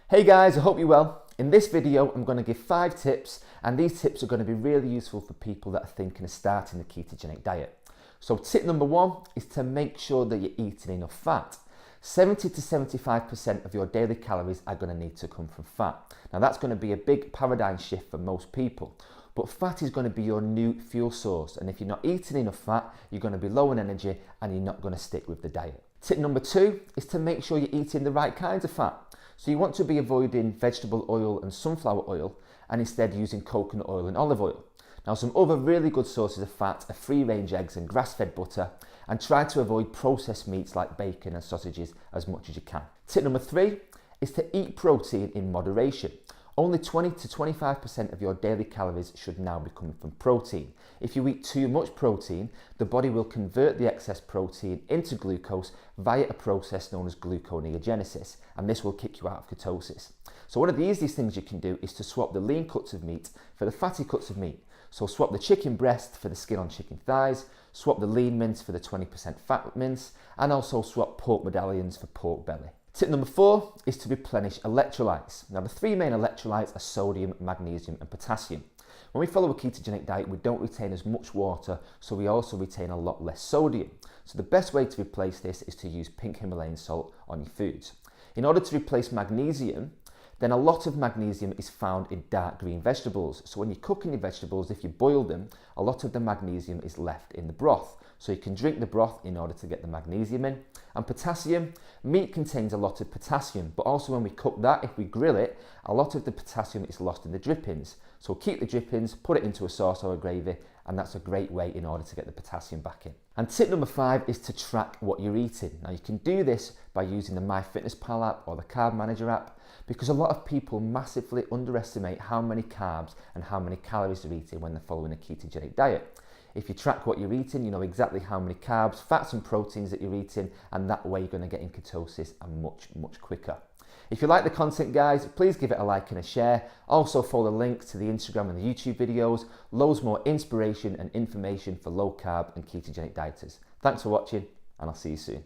Hey guys, I hope you're well. In this video, I'm going to give 5 tips, and these tips are going to be really useful for people that are thinking of starting the ketogenic diet. So tip number 1 is to make sure that you're eating enough fat. 70 to 75% of your daily calories are going to need to come from fat. Now that's going to be a big paradigm shift for most people. But fat is going to be your new fuel source, and if you're not eating enough fat, you're going to be low on energy and you're not going to stick with the diet. Tip number 2 is to make sure you're eating the right kinds of fat. So you want to be avoiding vegetable oil and sunflower oil and instead using coconut oil and olive oil. Now some other really good sources of fat are free-range eggs and grass-fed butter, and try to avoid processed meats like bacon and sausages as much as you can. Tip number 3 is to eat protein in moderation. Only 20 to 25% of your daily calories should now be coming from protein. If you eat too much protein, the body will convert the excess protein into glucose via a process known as gluconeogenesis, and this will kick you out of ketosis. So one of the easiest things you can do is to swap the lean cuts of meat for the fatty cuts of meat. So swap the chicken breast for the skin on chicken thighs, swap the lean mince for the 20% fat mince, and also swap pork medallions for pork belly. Tip number 4 is to replenish electrolytes. Now the 3 main electrolytes are sodium, magnesium and potassium. When we follow a ketogenic diet, we don't retain as much water, so we also retain a lot less sodium. So the best way to replace this is to use pink Himalayan salt on your foods. In order to replace magnesium, then a lot of magnesium is found in dark green vegetables. So when you're cooking your vegetables, if you boil them, a lot of the magnesium is left in the broth. So you can drink the broth in order to get the magnesium in. And potassium, meat contains a lot of potassium, but also when we cook that, if we grill it, a lot of the potassium is lost in the drippings. So keep the drippings, put it into a sauce or a gravy, and that's a great way in order to get the potassium back in. And tip number 5 is to track what you're eating. Now you can do this by using the MyFitnessPal app or the Carb Manager app, because a lot of people massively underestimate how many carbs and how many calories they're eating when they're following a ketogenic diet. If you track what you're eating, you know exactly how many carbs, fats and proteins that you're eating, and that way you're going to get in ketosis and much quicker. If you like the content, guys, please give it a like and a share. Also follow the links to the Instagram and the YouTube videos. Loads more inspiration and information for low carb and ketogenic dieters. Thanks for watching, and I'll see you soon.